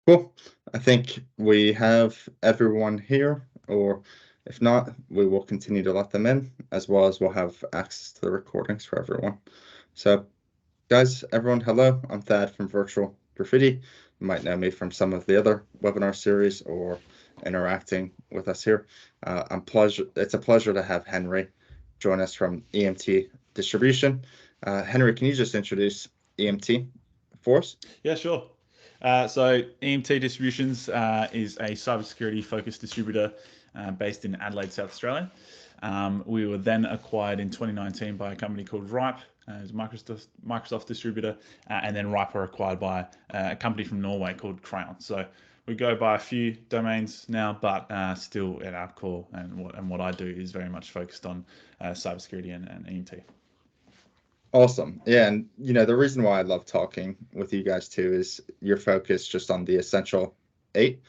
Cool. I think we have everyone here, or if not, we will continue to let them in, as well as we'll have access to the recordings for everyone. So, guys, everyone, hello. I'm Thad from Virtual Graffiti. You might know me from some of the other webinar series or interacting with us here. It's a pleasure to have Henry join us from EMT Distribution. Henry, can you just introduce EMT for us? Yeah, sure. So EMT Distributions is a cybersecurity focused distributor based in Adelaide, South Australia. We were then acquired in 2019 by a company called Ripe, as a Microsoft distributor, and then Ripe were acquired by a company from Norway called Crayon. So we go by a few domains now, but still at our core, and what I do is very much focused on cybersecurity and EMT. Awesome. Yeah, and the reason why I love talking with you guys too is your focus just on the essential eight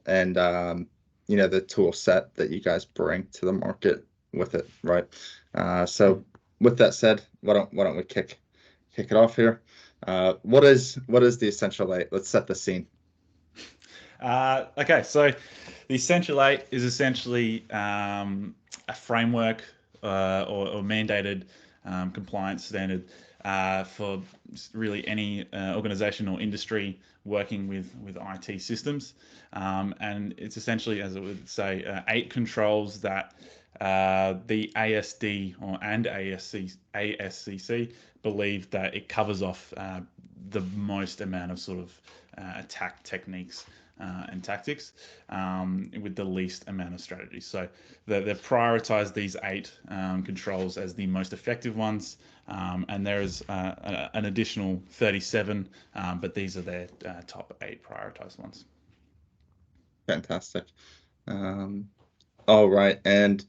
and the tool set that you guys bring to the market with it, right? So with that said, why don't we kick it off here? What is the essential eight? Let's set the scene. Okay, so the Essential 8 is essentially a framework or mandated compliance standard for really any organization or industry working with IT systems. And it's essentially, as it would say, 8 controls that the ASD and ASCC believe that it covers off the most amount of sort of attack techniques and tactics with the least amount of strategy. So they've prioritized these 8 controls as the most effective ones, and there's an additional 37, but these are their top 8 prioritized ones. Fantastic. All right, and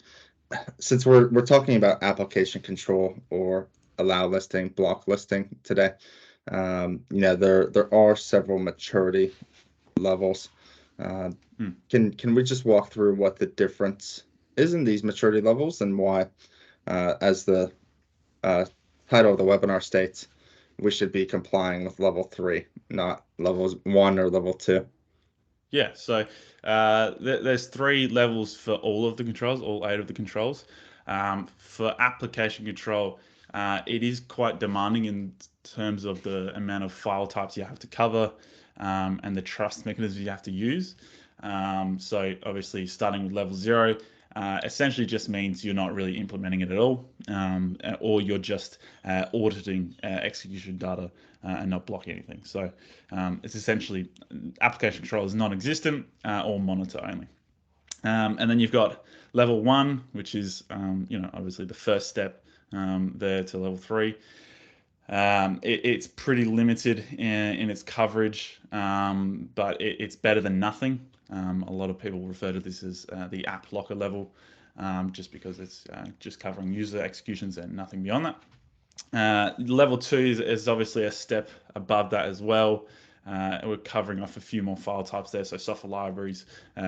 since we're talking about application control or allow listing, block listing today, there are several maturity levels. Can we just walk through what the difference is in these maturity levels and why, as the title of the webinar states, we should be complying with level 3, not levels 1 or level 2? Yeah, so there's 3 levels for all of the controls, all 8 of the controls. For application control, it is quite demanding in terms of the amount of file types you have to cover and the trust mechanisms you have to use. So obviously, starting with level 0 essentially just means you're not really implementing it at all, or you're just auditing execution data and not blocking anything. So it's essentially application control is non-existent or monitor only. And then you've got level 1, which is obviously the first step there to level 3. It's pretty limited in its coverage, but it's better than nothing. A lot of people refer to this as the app locker level, just because it's just covering user executions and nothing beyond that. Level 2 is obviously a step above that as well. We're covering off a few more file types there, so software libraries,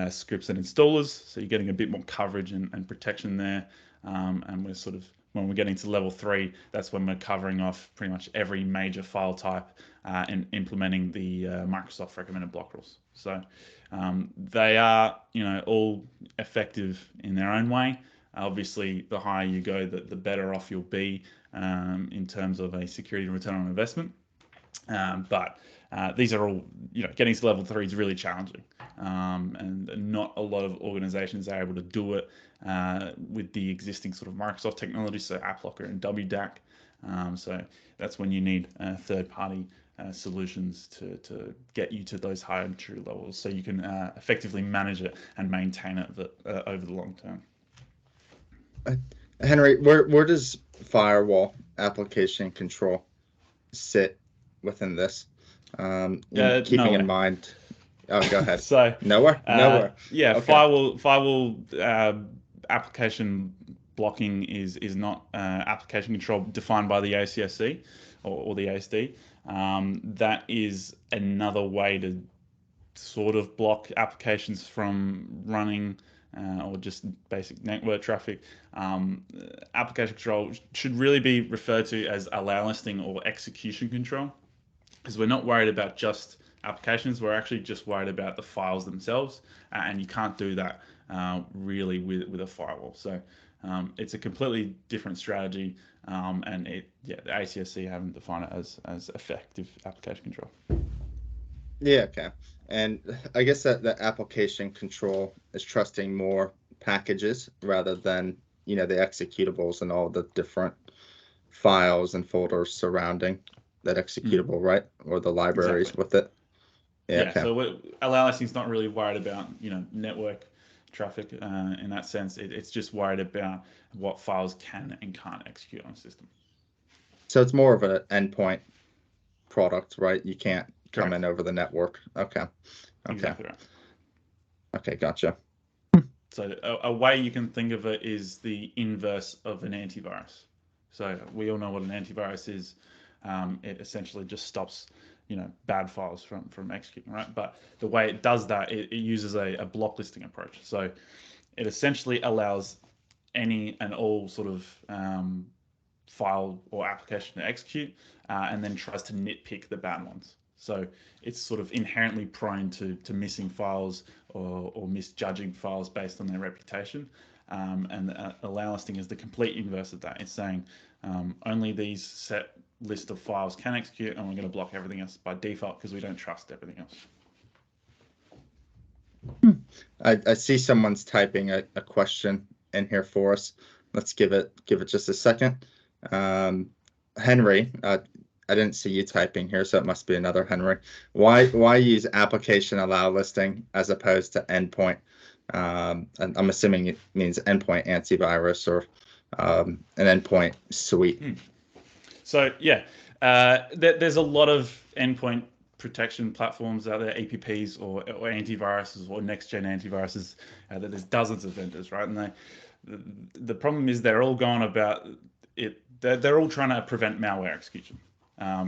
scripts, and installers. So you're getting a bit more coverage and protection there. And we're sort of, when we're getting to level 3, that's when we're covering off pretty much every major file type and implementing the Microsoft recommended block rules. So they are, all effective in their own way. Obviously, the higher you go, the better off you'll be in terms of a security return on investment. But these are all, getting to level 3 is really challenging, and not a lot of organizations are able to do it with the existing sort of Microsoft technology, so AppLocker and WDAC. So that's when you need third-party solutions to get you to those higher maturity levels, so you can effectively manage it and maintain it over the long term. Henry, where does firewall application control sit within this? Keeping in Nowhere. mind. Oh, go ahead. So, Nowhere? Nowhere. yeah, Okay. firewall application blocking is not application control defined by the ACSC or the ASD. That is another way to sort of block applications from running or just basic network traffic. Application control should really be referred to as allow listing or execution control, because we're not worried about just applications. We're actually just worried about the files themselves, and you can't do that really with a firewall. So it's a completely different strategy, and the ACSC haven't defined it as effective application control. Yeah, okay. And I guess that the application control is trusting more packages rather than, the executables and all the different files and folders surrounding that executable, right? Or the libraries Exactly. with it. Yeah, Yeah. okay. So Allowlisting is not really worried about network traffic in that sense. It's just worried about what files can and can't execute on a system. So it's more of an endpoint product, right? You can't come Correct. in over the network. Okay. Exactly right. Okay, gotcha. So a way you can think of it is the inverse of an antivirus. So we all know what an antivirus is. It essentially just stops, bad files from executing, right? But the way it does that, it uses a block listing approach. So it essentially allows any and all sort of file or application to execute, and then tries to nitpick the bad ones. So it's sort of inherently prone to missing files or misjudging files based on their reputation. And Allowlisting is the complete inverse of that. It's saying only these set list of files can execute, and we're going to block everything else by default because we don't trust everything else. I see someone's typing a question in here for us. Let's give it just a second. Henry, I didn't see you typing here, so it must be another Henry. Why use application allow listing as opposed to endpoint? And I'm assuming it means endpoint antivirus or an endpoint suite. So yeah, there's a lot of endpoint protection platforms out there, APPs or antiviruses or next gen antiviruses. There's dozens of vendors, right? And the problem is they're all going about it. They're all trying to prevent malware execution,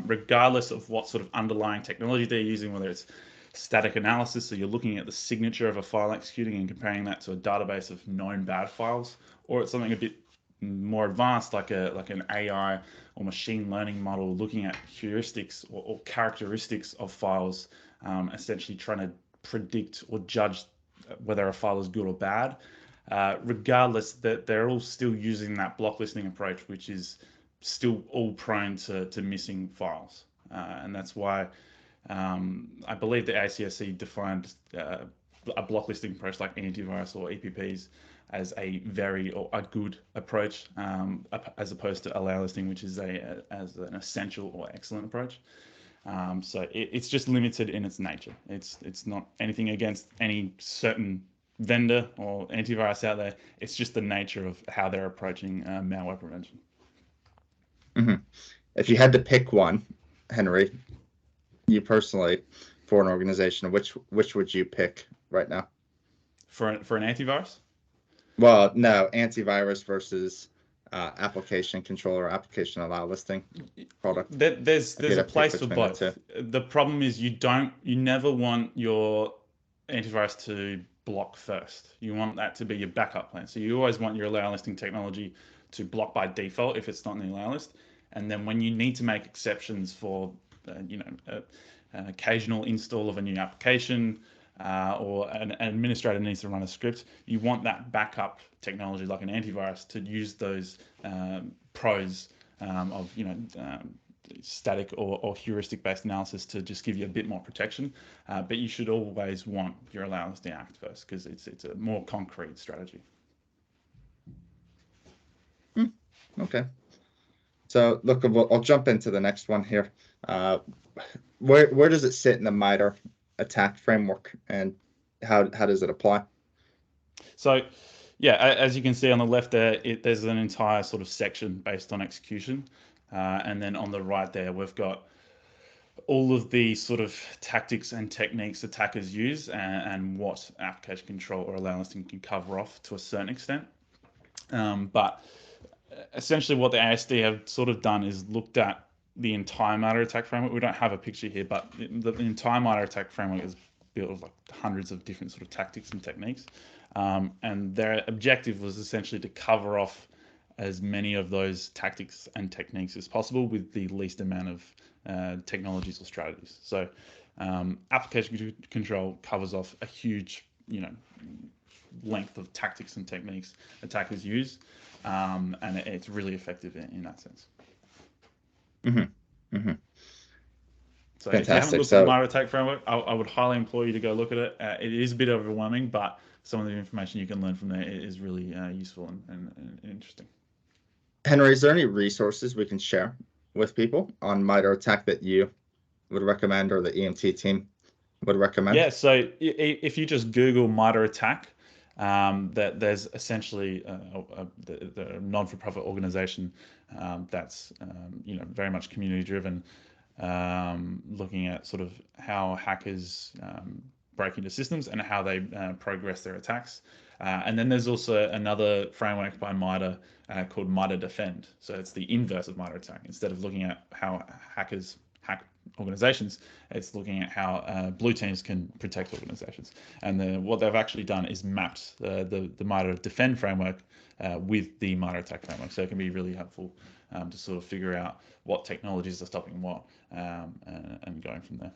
regardless of what sort of underlying technology they're using, whether it's static analysis, so you're looking at the signature of a file executing and comparing that to a database of known bad files, or it's something a bit more advanced like an AI or machine learning model looking at heuristics or characteristics of files, essentially trying to predict or judge whether a file is good or bad. Regardless, that they're all still using that block listing approach, which is still all prone to missing files, and that's why I believe the ACSC defined a block listing approach like antivirus or EPPs as a good approach, as opposed to allow listing, which is as an essential or excellent approach. So it's just limited in its nature. It's not anything against any certain vendor or antivirus out there. It's just the nature of how they're approaching malware prevention. Mm-hmm. If you had to pick one, Henry, you personally, for an organization, which would you pick right now? For an antivirus? Well, no, antivirus versus application controller, application allow listing product. There's a place for between the two. both. The problem is you never want your antivirus to block first. You want that to be your backup plan. So you always want your allow listing technology to block by default if it's not in the allow list. And then when you need to make exceptions for, an occasional install of a new application, or an administrator needs to run a script, you want that backup technology like an antivirus to use those pros of static or heuristic based analysis to just give you a bit more protection. But you should always want your allow listing act first because it's a more concrete strategy. Okay. So look, I'll jump into the next one here. Where does it sit in the MITRE attack framework, and how does it apply? So, yeah, as you can see on the left there, there's an entire sort of section based on execution, and then on the right there, we've got all of the sort of tactics and techniques attackers use, and what application control or allow listing can cover off to a certain extent. But essentially what the ASD have sort of done is looked at the entire MITRE attack framework. We don't have a picture here, but the entire MITRE attack framework is built of like hundreds of different sort of tactics and techniques. And their objective was essentially to cover off as many of those tactics and techniques as possible with the least amount of technologies or strategies. So Application control covers off a huge, length of tactics and techniques attackers use, and it's really effective in that sense. Mm-hmm. Mm-hmm. So if you haven't Fantastic. looked at the So, MITRE ATT&CK framework, I would highly implore you to go look at it. It is a bit overwhelming, but some of the information you can learn from there is really useful and interesting. Henry, is there any resources we can share with people on MITRE ATT&CK that you would recommend or the EMT team would recommend? Yeah, so if you just Google MITRE ATT&CK, that there's essentially the non-for-profit organization that's very much community driven, looking at sort of how hackers break into systems and how they progress their attacks. And then there's also another framework by MITRE called MITRE Defend. So it's the inverse of MITRE ATT&CK. Instead of looking at how hackers hack organizations, it's looking at how blue teams can protect organizations. And what they've actually done is mapped the MITRE Defend framework with the MITRE ATT&CK framework. So it can be really helpful to sort of figure out what technologies are stopping what, and going from there.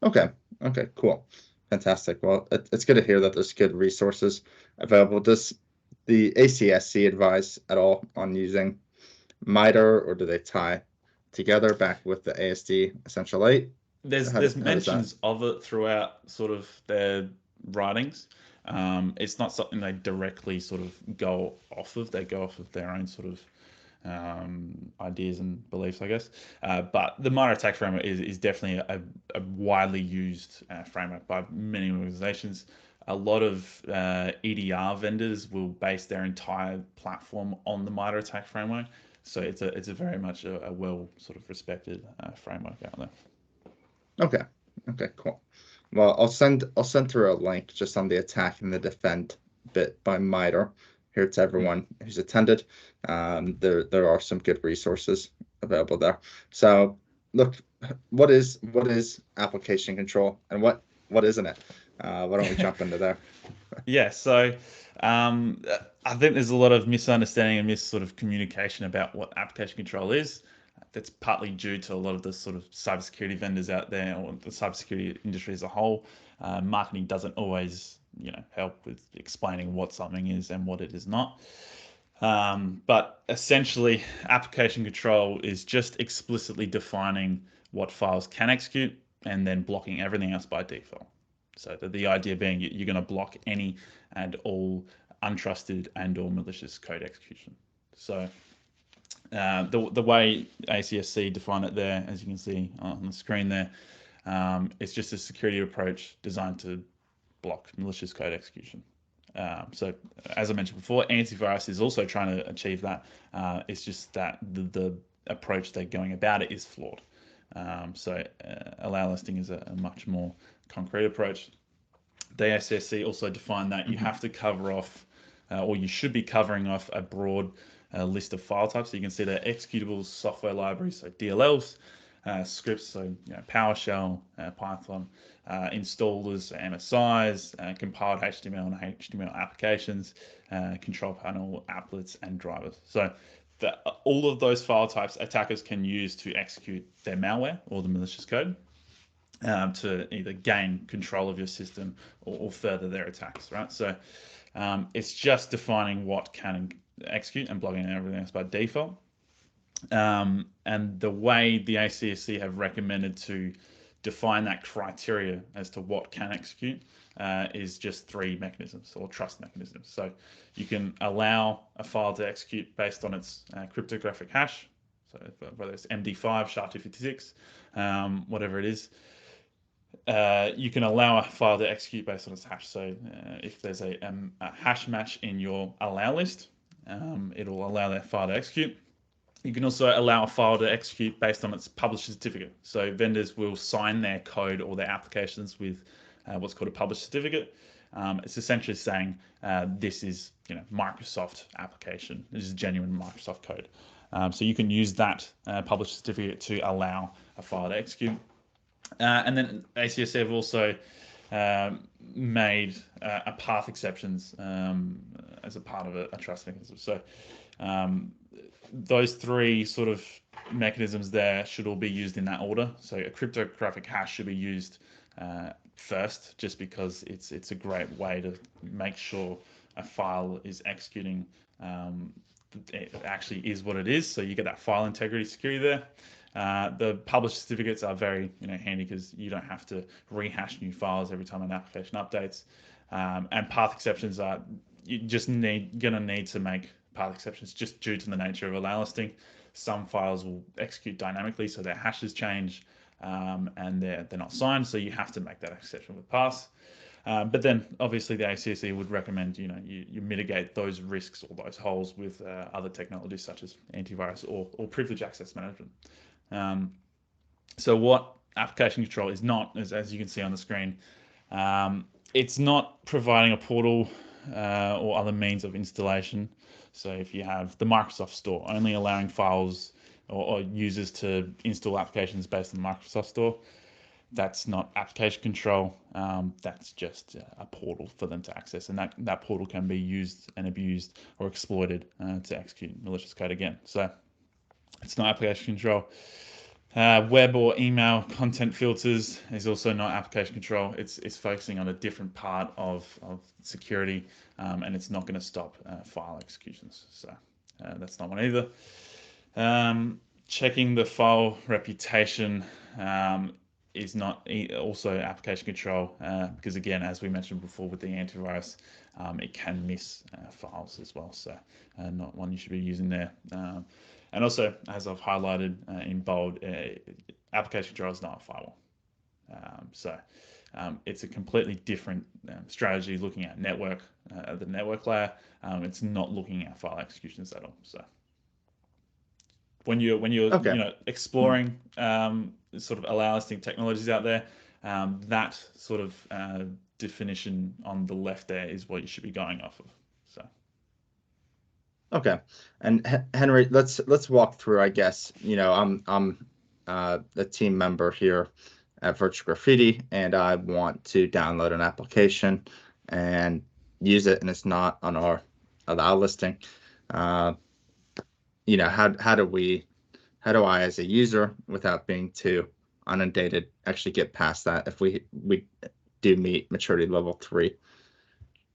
Okay, cool. Fantastic. Well, it's good to hear that there's good resources available. Does the ACSC advise at all on using MITRE, or do they tie together back with the ASD Essential 8? There's mentions of it throughout sort of their writings. It's not something they directly sort of go off of. They go off of their own sort of ideas and beliefs, I guess. But the MITRE ATT&CK framework is definitely a widely used framework by many organizations. A lot of EDR vendors will base their entire platform on the MITRE ATT&CK framework. So it's a very much a well sort of respected framework out there. Okay, cool. Well, I'll send through a link just on the attack and the defend bit by MITRE here to everyone who's attended. There are some good resources available there. So look, what is application control and what isn't it? Why don't we jump into there? Yeah, so I think there's a lot of misunderstanding and sort of communication about what application control is. That's partly due to a lot of the sort of cybersecurity vendors out there, or the cybersecurity industry as a whole. Marketing doesn't always, help with explaining what something is and what it is not. But essentially, application control is just explicitly defining what files can execute and then blocking everything else by default. So the idea being you're going to block any and all untrusted and or malicious code execution. So the way ACSC define it there, as you can see on the screen there, it's just a security approach designed to block malicious code execution. So as I mentioned before, antivirus is also trying to achieve that. It's just that the approach they're going about it is flawed. So Allowlisting is a much more concrete approach. The ACSC also defined that you have to cover off, or you should be covering off a broad list of file types. So you can see the executables, software libraries, so DLLs, scripts, so PowerShell, Python, installers, MSIs, compiled HTML and HTML applications, control panel, applets, and drivers. So all of those file types attackers can use to execute their malware or the malicious code, to either gain control of your system or further their attacks, right? So it's just defining what can execute and blocking everything else by default. And the way the ACSC have recommended to define that criteria as to what can execute is just three mechanisms, or trust mechanisms. So you can allow a file to execute based on its cryptographic hash, so whether it's MD5, SHA-256, whatever it is. You can allow a file to execute based on its hash. So if there's a hash match in your allow list, it'll allow that file to execute. You can also allow a file to execute based on its publisher certificate. So vendors will sign their code or their applications with what's called a publisher certificate. It's essentially saying this is Microsoft application. This is genuine Microsoft code. So you can use that publisher certificate to allow a file to execute. And then ACSC have also made a path exceptions as a part of a trust mechanism. So Those three sort of mechanisms there should all be used in that order. So a cryptographic hash should be used first, just because it's a great way to make sure a file is executing. It actually is what it is. So you get that file integrity security there. The publish certificates are very handy because you don't have to rehash new files every time an application updates. And path exceptions are you just gonna need to make path exceptions just due to the nature of Allowlisting. Some files will execute dynamically, so their hashes change and they're not signed, so you have to make that exception with paths. But then obviously the ACSE would recommend you mitigate those risks or those holes with other technologies such as antivirus or privilege access management. So what application control is not, as you can see on the screen, it's not providing a portal or other means of installation. So if you have the Microsoft Store, only allowing files or users to install applications based on the Microsoft Store, that's not application control. That's just a portal for them to access, and that portal can be used and abused or exploited to execute malicious code again. So it's not application control. Web or email content filters is also not application control. It's focusing on a different part of security, and it's not going to stop file executions. So that's not one either. Checking the file reputation is not also application control because, again, as we mentioned before with the antivirus, it can miss files as well. So not one you should be using there. And also, as I've highlighted in bold, application control is not a firewall. So it's a completely different strategy looking at network, the network layer. It's not looking at file executions at all. So when you're Okay. exploring sort of Allowlisting technologies out there, that sort of definition on the left there is what you should be going off of. So. Okay, and Henry, let's walk through. I guess I'm a team member here at Virtual Graffiti, and I want to download an application and use it, and it's not on our allow listing. How do I, as a user, without being too inundated, actually get past that if we do meet maturity level 3 of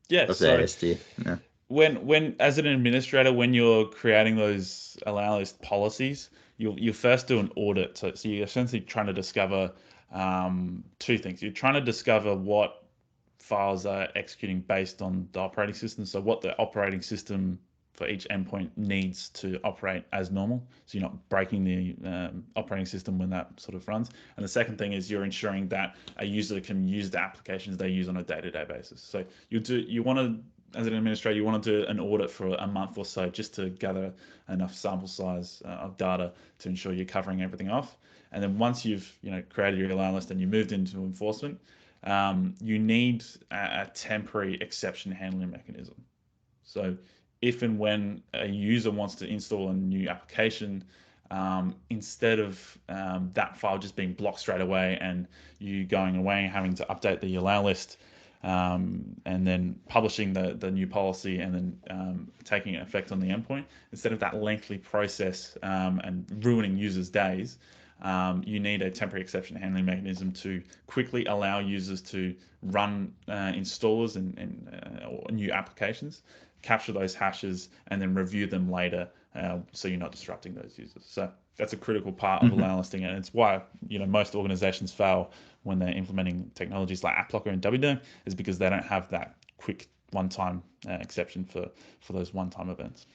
the ASD? Yeah. When as an administrator, when you're creating those allow list policies, you first do an audit. So you're essentially trying to discover two things. You're trying to discover what files are executing based on the operating system. So what the operating system for each endpoint needs to operate as normal. So you're not breaking the operating system when that sort of runs. And the second thing is you're ensuring that a user can use the applications they use on a day-to-day basis. So you want to, as an administrator, you want to do an audit for a month or so just to gather enough sample size of data to ensure you're covering everything off. And then once you've created your allow list and you moved into enforcement, you need a temporary exception handling mechanism. So if and when a user wants to install a new application, instead of that file just being blocked straight away and you going away and having to update the allow list, and then publishing the new policy and then taking effect on the endpoint, instead of that lengthy process and ruining users' days, you need a temporary exception handling mechanism to quickly allow users to run installers and new applications, capture those hashes, and then review them later, so you're not disrupting those users. So that's a critical part of allow listing, and it's why most organizations fail when they're implementing technologies like AppLocker and WDM, is because they don't have that quick one-time exception for those one-time events.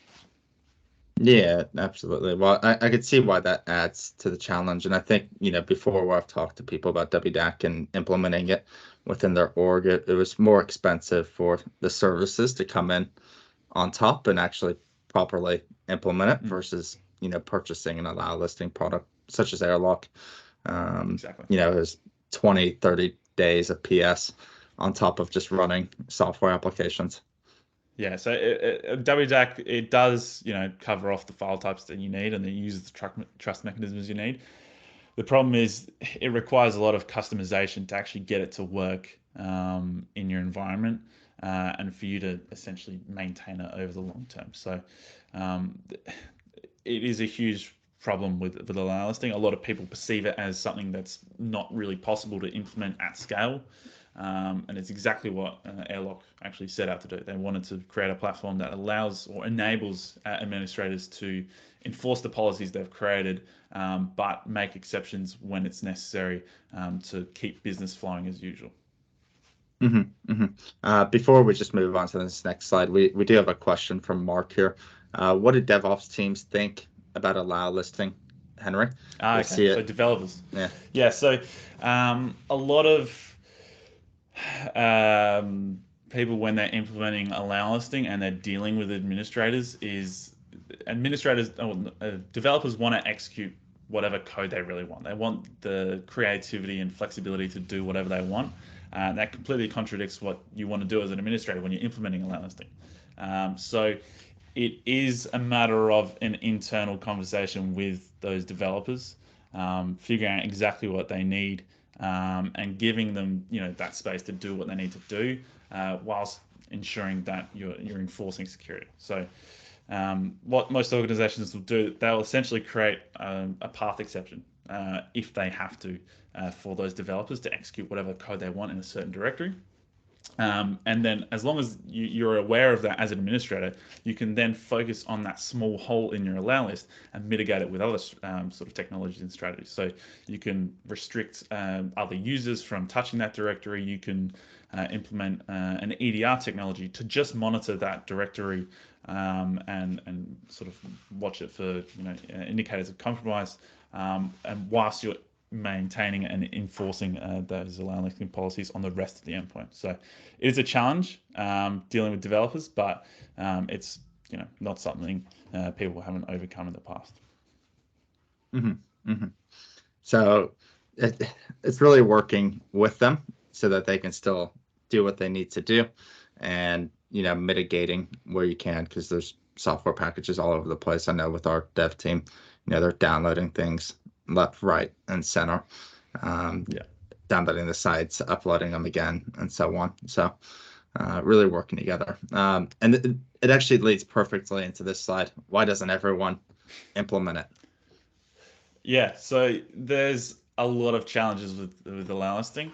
Yeah, absolutely. Well, I could see why that adds to the challenge. And I think, before where I've talked to people about WDAC and implementing it within their org, it was more expensive for the services to come in on top and actually properly implement it versus, purchasing an allow listing product such as Airlock. Exactly. It was 20, 30 days of PS on top of just running software applications. Yeah, so WDAC, it does cover off the file types that you need, and it uses the trust mechanisms you need. The problem is it requires a lot of customization to actually get it to work in your environment. and for you to essentially maintain it over the long term. So it is a huge problem with Allowlisting. A lot of people perceive it as something that's not really possible to implement at scale. And it's exactly what Airlock actually set out to do. They wanted to create a platform that allows or enables administrators to enforce the policies they've created, but make exceptions when it's necessary to keep business flowing as usual. Before we just move on to this next slide, we do have a question from Mark here. What do DevOps teams think about Allowlisting, Henry? Okay, so developers. Yeah. So a lot of people, when they're implementing Allowlisting and they're dealing with administrators, developers want to execute whatever code they really want. They want the creativity and flexibility to do whatever they want. That completely contradicts what you want to do as an administrator when you're implementing Allowlisting. So it is a matter of an internal conversation with those developers, figuring out exactly what they need, and giving them, that space to do what they need to do, whilst ensuring that you're enforcing security. So what most organizations will do, they'll essentially create a path exception if they have to, for those developers to execute whatever code they want in a certain directory. And then as long as you're aware of that as an administrator, you can then focus on that small hole in your allow list and mitigate it with other sort of technologies and strategies. So you can restrict other users from touching that directory. You can implement an EDR technology to just monitor that directory and sort of watch it for indicators of compromise, and whilst you're maintaining and enforcing those Allowlisting policies on the rest of the endpoint. So it is a challenge dealing with developers, but it's not something people haven't overcome in the past. So it's really working with them so that they can still do what they need to do, and mitigating where you can, because there's software packages all over the place. I know with our dev team, they're downloading things left, right, and center. Downloading the sites, uploading them again, and so on. So really working together. And it actually leads perfectly into this slide. Why doesn't everyone implement it? Yeah, so there's a lot of challenges with Allowlisting.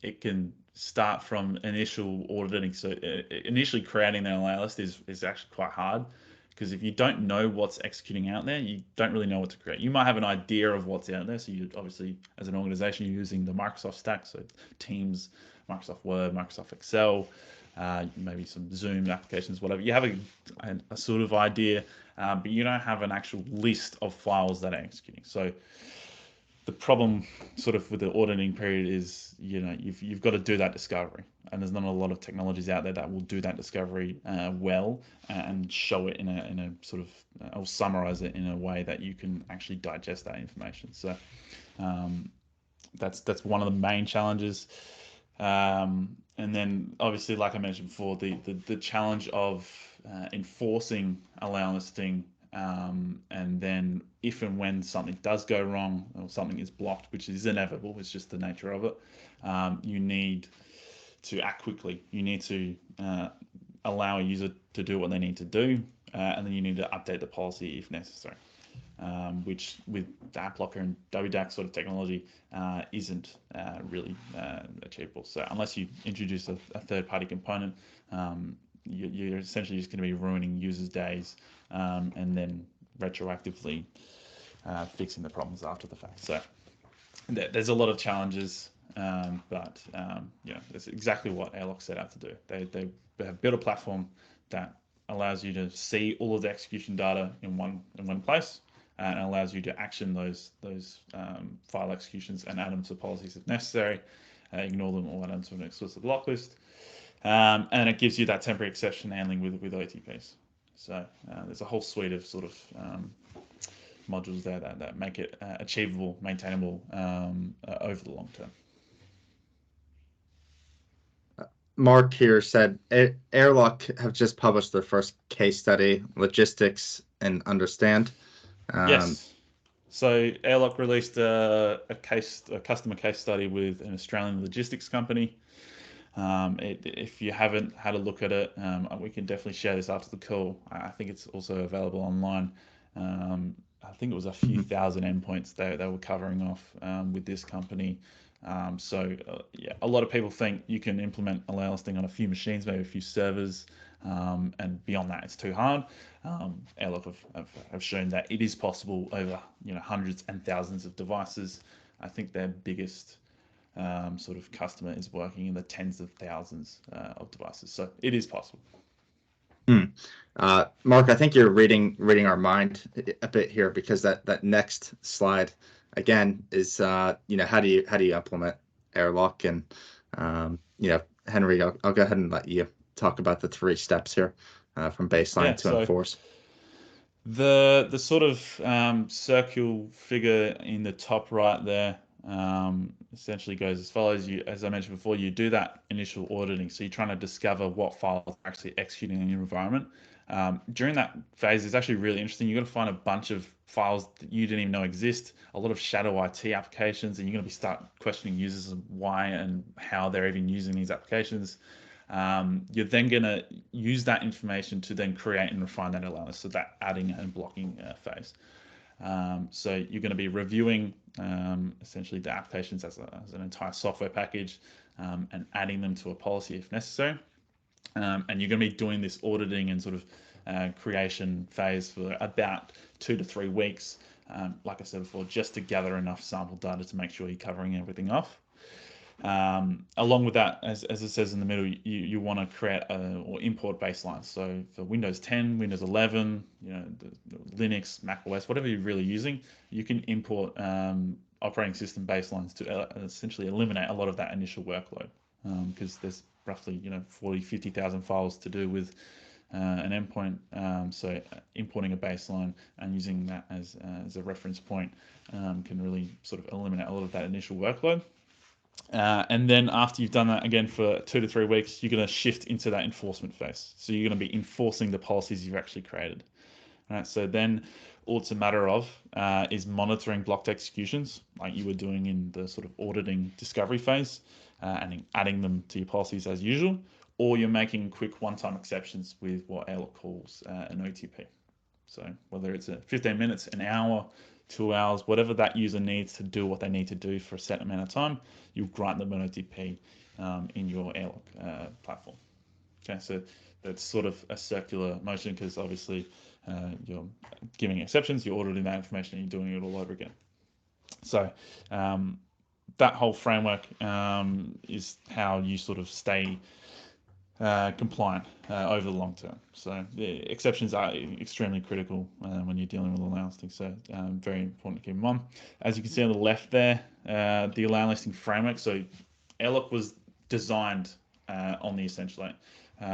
It can start from initial auditing. So initially creating the allow list is actually quite hard, because if you don't know what's executing out there, you don't really know what to create. You might have an idea of what's out there. So you obviously, as an organization, you're using the Microsoft stack, so Teams, Microsoft Word, Microsoft Excel, maybe some Zoom applications, whatever. You have a sort of idea, but you don't have an actual list of files that are executing. So the problem sort of with the auditing period is, you've got to do that discovery, and there's not a lot of technologies out there that will do that discovery well and show it in a sort of, or summarize it in a way that you can actually digest that information. So that's one of the main challenges. And then obviously, like I mentioned before, the challenge of enforcing Allowlisting. And then if and when something does go wrong or something is blocked, which is inevitable, it's just the nature of it, you need to act quickly. You need to allow a user to do what they need to do, and then you need to update the policy if necessary, which with AppLocker and WDAC sort of technology isn't really achievable. So unless you introduce a third-party component, you're essentially just going to be ruining users' days, and then retroactively fixing the problems after the fact. So there's a lot of challenges, but that's exactly what Airlock set out to do. They have built a platform that allows you to see all of the execution data in one place, and allows you to action those file executions and add them to policies if necessary, ignore them or add them to an explicit block list. And it gives you that temporary exception handling with OTPs. So there's a whole suite of sort of modules there that make it achievable, maintainable over the long term. Mark here said Airlock have just published their first case study, Logistics and Understand. Yes. So Airlock released a customer case study with an Australian logistics company. If you haven't had a look at it, we can definitely share this after the call. I think it's also available online. I think it was a few Mhm. thousand endpoints they were covering off with this company. Yeah, a lot of people think you can implement Allowlisting on a few machines, maybe a few servers, and beyond that, it's too hard. Airlock have shown that it is possible over hundreds and thousands of devices. I think their biggest sort of customer is working in the tens of thousands of devices, so it is possible. Hmm. Mark, I think you're reading our mind a bit here, because that next slide again is how do you implement Airlock, and Henry, I'll go ahead and let you talk about the 3 steps here, from baseline Yeah, to so enforce. the sort of circle figure in the top right there essentially goes as follows. As I mentioned before, you do that initial auditing, so you're trying to discover what files are actually executing in your environment. During that phase, it's actually really interesting. You're going to find a bunch of files that you didn't even know exist, a lot of shadow IT applications, and you're going to start questioning users and why and how they're even using these applications. You're then going to use that information to then create and refine that allowance, so that adding and blocking phase. So you're going to be reviewing essentially the applications as an entire software package, and adding them to a policy if necessary. And you're going to be doing this auditing and sort of creation phase for about 2 to 3 weeks, like I said before, just to gather enough sample data to make sure you're covering everything off. Along with that, as it says in the middle, you want to create or import baselines. So for Windows 10, Windows 11, the Linux, Mac OS, whatever you're really using, you can import operating system baselines to essentially eliminate a lot of that initial workload, because there's roughly 40, 50,000 files to do with an endpoint. So importing a baseline and using that as a reference point can really sort of eliminate a lot of that initial workload. And then after you've done that again for 2 to 3 weeks, you're going to shift into that enforcement phase. So you're going to be enforcing the policies you've actually created. All right, so then all it's a matter of is monitoring blocked executions, like you were doing in the sort of auditing discovery phase, and adding them to your policies as usual, or you're making quick one-time exceptions with what Airlock calls an OTP. So whether it's 15 minutes, an hour, 2 hours, whatever that user needs to do what they need to do for a set amount of time, you'll grant them an OTP in your Airlock platform. Okay, so that's sort of a circular motion, because obviously you're giving exceptions, you're auditing that information, and you're doing it all over again. So that whole framework is how you sort of stay compliant over the long term. So the exceptions are extremely critical when you're dealing with Allowlisting. So very important to keep in mind. As you can see on the left there, the Allowlisting framework. So Airlock was designed on the Essential 8.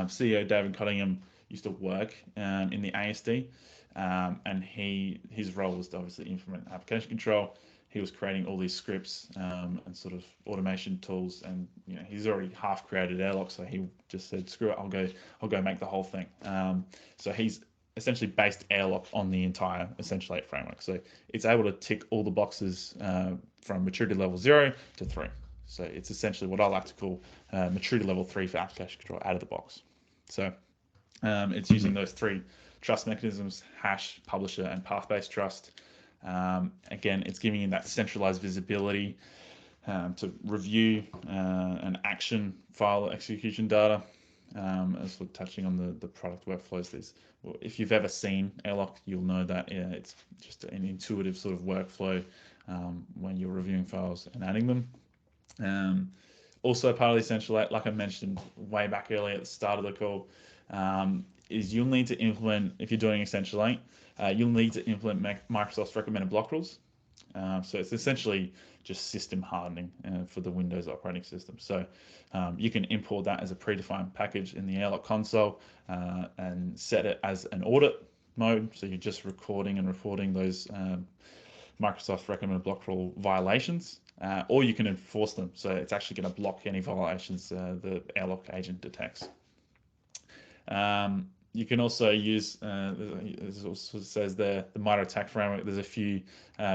CEO David Cottingham used to work in the ASD, and his role was to obviously implement application control. He was creating all these scripts and sort of automation tools, and he's already half created Airlock, so he just said, "Screw it, I'll go make the whole thing." So he's essentially based Airlock on the entire Essential 8 framework. So it's able to tick all the boxes from maturity level 0 to 3. So it's essentially what I like to call maturity level 3 for application control out of the box. So it's using those 3 trust mechanisms: hash, publisher, and path-based trust. Again, it's giving you that centralized visibility to review and action file execution data. As we're touching on the product workflows, if you've ever seen Airlock, you'll know that it's just an intuitive sort of workflow when you're reviewing files and adding them. Also part of the Essential 8, like I mentioned way back earlier at the start of the call, is you'll need to implement, if you're doing Essential 8, you'll need to implement Microsoft's recommended block rules. So it's essentially just system hardening for the Windows operating system. So you can import that as a predefined package in the Airlock console and set it as an audit mode. So you're just recording and reporting those Microsoft recommended block rule violations, or you can enforce them. So it's actually going to block any violations the Airlock agent detects. You can also use, as it also says there, the MITRE ATT&CK framework. There's a few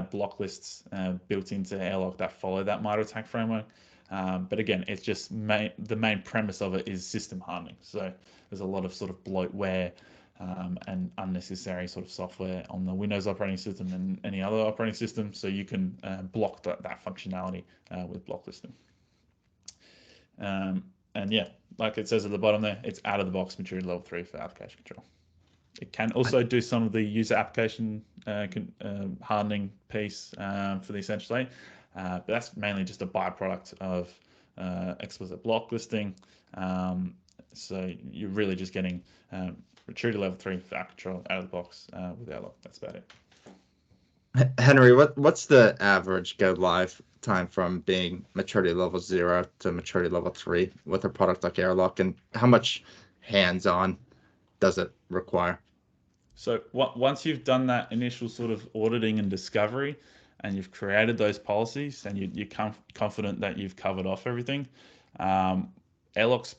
block lists built into Airlock that follow that MITRE ATT&CK framework. But again, it's just the main premise of it is system hardening. So there's a lot of sort of bloatware and unnecessary sort of software on the Windows operating system and any other operating system. So you can block that functionality with block listing. And yeah, like it says at the bottom there, it's out of the box maturity level 3 for application control. It can also do some of the user application hardening piece for the essential 8, but that's mainly just a byproduct of explicit block listing. So you're really just getting maturity level 3 for app control out of the box with Airlock. That's about it. Henry, what's the average go live time from being maturity level 0 to maturity level 3 with a product like Airlock, and how much hands-on does it require? So once you've done that initial sort of auditing and discovery, and you've created those policies, and you're confident that you've covered off everything, Airlock's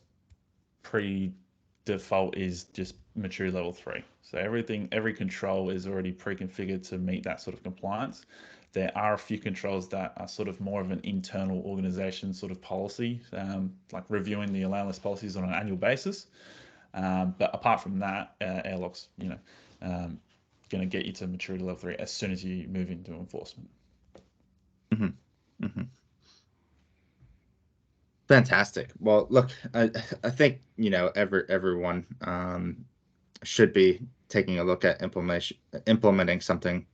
pre-default is just maturity level 3. So every control is already pre-configured to meet that sort of compliance. There are a few controls that are sort of more of an internal organization sort of policy, like reviewing the allow list policies on an annual basis. But apart from that, Airlock's going to get you to maturity level 3 as soon as you move into enforcement. Mm-hmm. Mm-hmm. Fantastic. Well, look, I think everyone should be taking a look at implementing something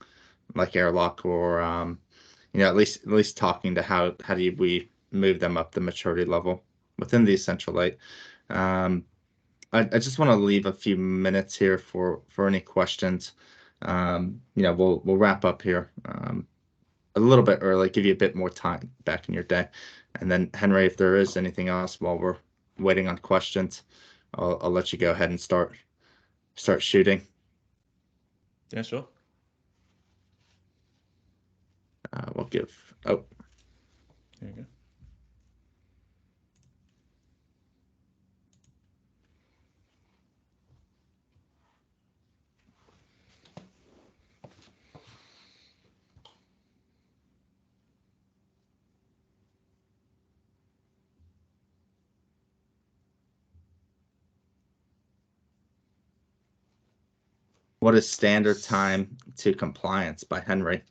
like Airlock, or at least talking to how do we move them up the maturity level within the essential 8. I just want to leave a few minutes here for any questions. We'll wrap up here a little bit early, give you a bit more time back in your day. And then, Henry, if there is anything else while we're waiting on questions, I'll let you go ahead and start shooting. Yeah, sure. We'll give. Oh, there you go. what is standard time to compliance by Henry?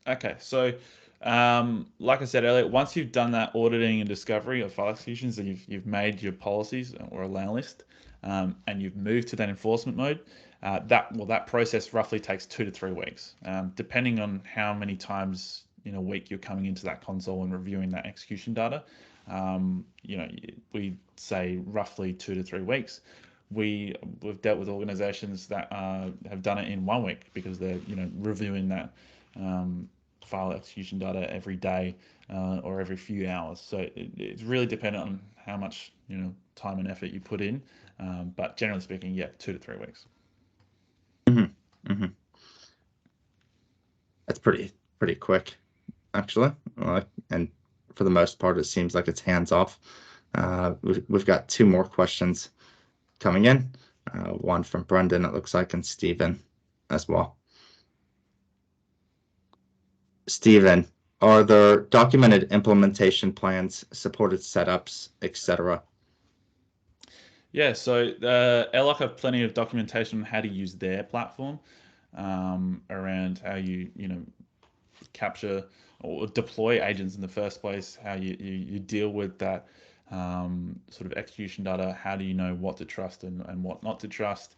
Okay, so like I said earlier, once you've done that auditing and discovery of file executions, and you've made your policies or allow list, and you've moved to that enforcement mode, that process roughly takes 2 to 3 weeks, depending on how many times in a week you're coming into that console and reviewing that execution data. We say roughly 2 to 3 weeks. We've dealt with organizations that have done it in 1 week because they're reviewing that file execution data every day or every few hours. So it's really dependent on how much time and effort you put in. But generally speaking, yeah, 2 to 3 weeks. Mm-hmm. Mm-hmm. That's pretty quick, actually. And for the most part, it seems like it's hands off. We've got 2 more questions coming in. One from Brendan, it looks like, and Stephen as well. Stephen, are there documented implementation plans, supported setups, etc.? Yeah, so Airlock have plenty of documentation on how to use their platform around how you capture or deploy agents in the first place, how you deal with that sort of execution data, how do you know what to trust and what not to trust,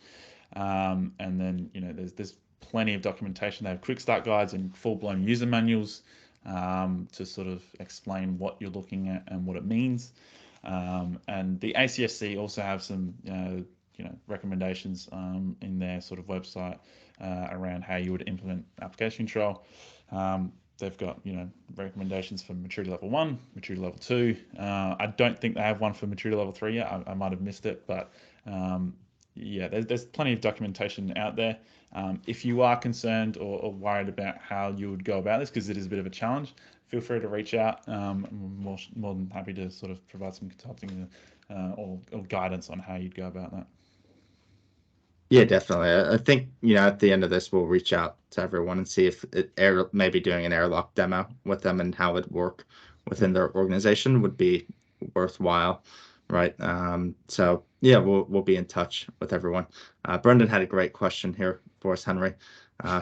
and then there's plenty of documentation. They have quick start guides and full-blown user manuals to sort of explain what you're looking at and what it means. And the ACSC also have some recommendations in their sort of website around how you would implement application control. They've got recommendations for maturity level 1, maturity level 2. I don't think they have one for maturity level 3 yet. I might have missed it, but yeah, there's plenty of documentation out there. If you are concerned or worried about how you would go about this, because it is a bit of a challenge, feel free to reach out. I'm more than happy to sort of provide some consulting or guidance on how you'd go about that. Yeah, definitely. I think at the end of this, we'll reach out to everyone and see if maybe doing an Airlock demo with them and how it work within their organization would be worthwhile, right? So yeah, we'll be in touch with everyone. Brendan had a great question here for us, Henry.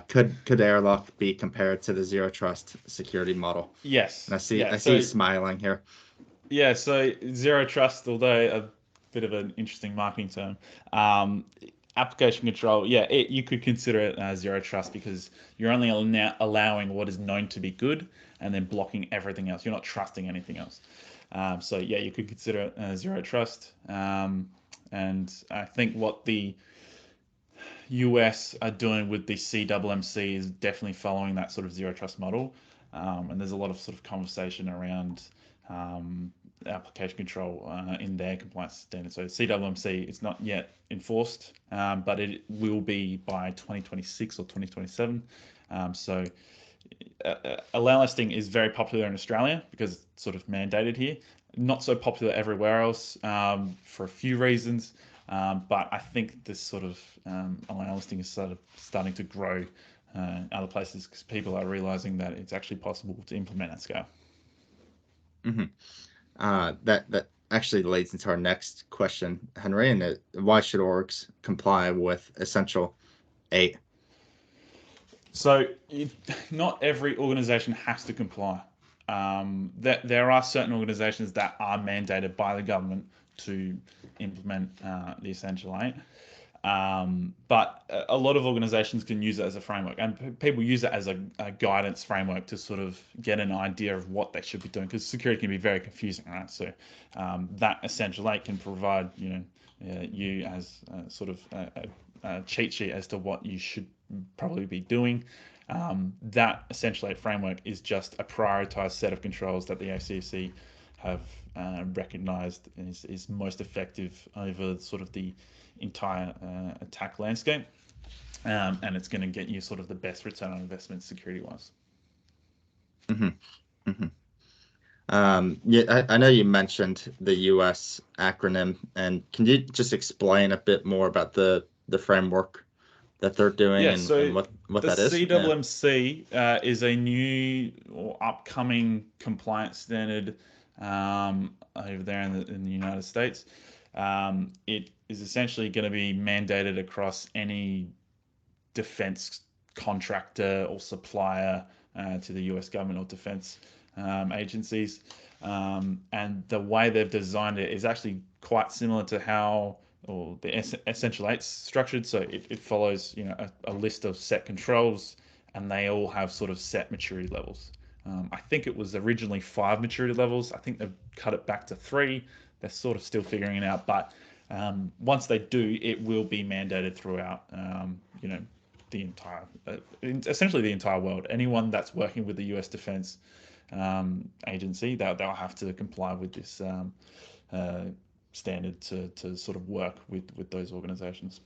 Could Airlock be compared to the zero trust security model? And Yes. Yeah. I see you So smiling here. yeah. So zero trust, although a bit of an interesting marketing term, um, application control. Yeah, you could consider it zero trust because you're only allowing what is known to be good and then blocking everything else. You're not trusting anything else. So yeah, you could consider it zero trust. And I think what the US are doing with the CWMC is definitely following that sort of zero trust model. And there's a lot of sort of conversation around um, application control in their compliance standard. So CWMC is not yet enforced, but it will be by 2026 or 2027. So Allowlisting is very popular in Australia because it's sort of mandated here. Not so popular everywhere else for a few reasons, but I think this sort of Allowlisting is sort of starting to grow in other places because people are realizing that it's actually possible to implement at scale. Mm-hmm. That actually leads into our next question, Henry, and why should orgs comply with Essential 8? So not every organization has to comply. There are certain organizations that are mandated by the government to implement the Essential 8. But a lot of organizations can use it as a framework, and people use it as a guidance framework to sort of get an idea of what they should be doing, because security can be very confusing, right? So that Essential 8 can provide you as sort of a cheat sheet as to what you should probably be doing. That Essential 8 framework is just a prioritized set of controls that the ACC have recognized is most effective over sort of the entire attack landscape, and it's going to get you sort of the best return on investment security wise. Mm-hmm. Mm-hmm. Yeah, I know you mentioned the US acronym, and can you just explain a bit more about the framework that they're doing Yeah, and so what the that is? Yeah. CWMC is a new or upcoming compliance standard over there in the United States. It is essentially going to be mandated across any defense contractor or supplier to the US government or defense agencies. And the way they've designed it is actually quite similar to how or the Essential 8's structured. So it follows a list of set controls, and they all have sort of set maturity levels. I think it was originally 5 maturity levels. I think they've cut it back to 3. They're sort of still figuring it out, but once they do, it will be mandated throughout, the entire, essentially the entire world. Anyone that's working with the U.S. Defense Agency, they'll have to comply with this standard to sort of work with those organizations.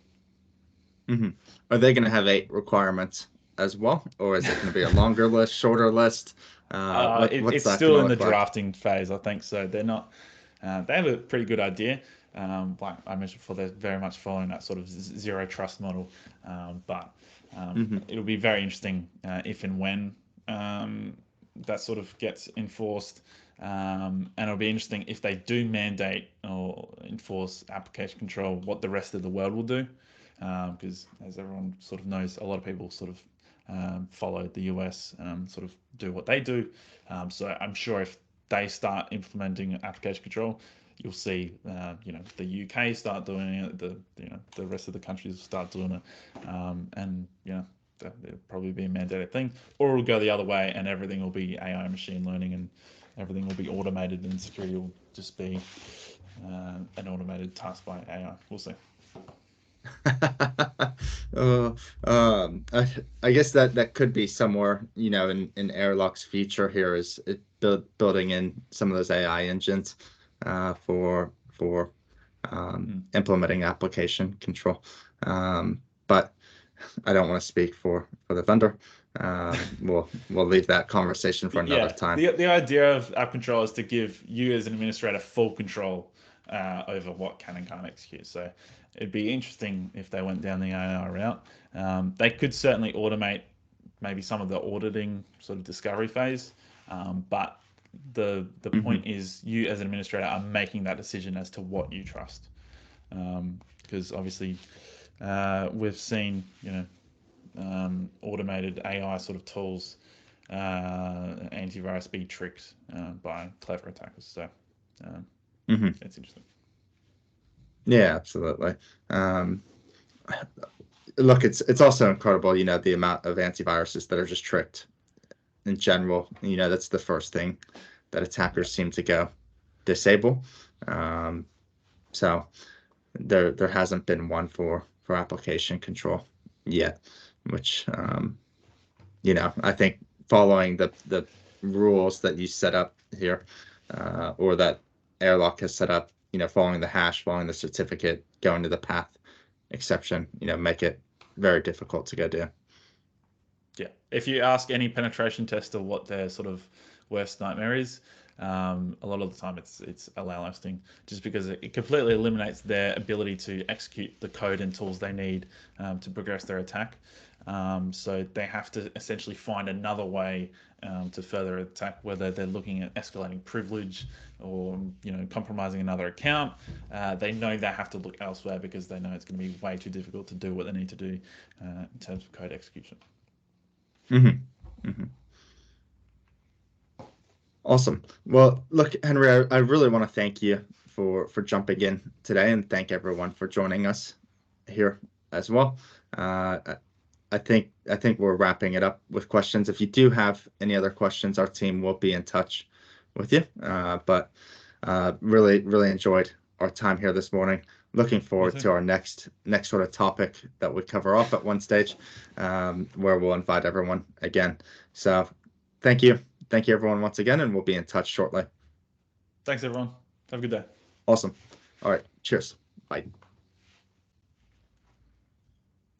Mm-hmm. Are they going to have 8 requirements as well, or is it going to be a longer list, shorter list? What's It's that going to still in the look like? drafting phase, I think. So they're not. They have a pretty good idea. Like I mentioned before, they're very much following that sort of zero trust model. But Mm-hmm. it'll be very interesting if and when that sort of gets enforced. And it'll be interesting if they do mandate or enforce application control, what the rest of the world will do. Because as everyone sort of knows, a lot of people sort of follow the US, sort of do what they do. So I'm sure if they start implementing application control, you'll see, the UK start doing it, the rest of the countries will start doing it, and it'll probably be a mandated thing, or it'll go the other way and everything will be AI machine learning and everything will be automated and security will just be an automated task by AI. We'll see. Uh, I guess that could be somewhere, in Airlock's future here is building in some of those AI engines for implementing application control. But I don't want to speak for the vendor. We'll leave that conversation for another Yeah, time. the idea of app control is to give you as an administrator full control over what can and can't execute. So it'd be interesting if they went down the AI route. They could certainly automate maybe some of the auditing sort of discovery phase, but the point is you as an administrator are making that decision as to what you trust, because obviously we've seen automated AI sort of tools, antivirus be tricked by clever attackers. So it's interesting. Yeah, absolutely. Look, it's also incredible, the amount of antiviruses that are just tricked in general. That's the first thing that attackers seem to go disable. So there hasn't been one for application control yet, which I think following the rules that you set up here, or that Airlock has set up, following the hash, following the certificate, going to the path exception, make it very difficult to go do. Yeah, if you ask any penetration tester what their sort of worst nightmare is, a lot of the time it's Allowlisting, just because it completely eliminates their ability to execute the code and tools they need to progress their attack. So they have to essentially find another way to further attack, whether they're looking at escalating privilege or compromising another account. They know they have to look elsewhere because they know it's going to be way too difficult to do what they need to do in terms of code execution. Awesome. Well, look, Henry, I really want to thank you for jumping in today, and thank everyone for joining us here as well. I think we're wrapping it up with questions. If you do have any other questions, our team will be in touch with you. But really enjoyed our time here this morning. Looking forward to our next sort of topic that we cover off at one stage, where we'll invite everyone again. So thank you everyone once again, and we'll be in touch shortly. Thanks everyone. Have a good day. Awesome. All right. Cheers. Bye.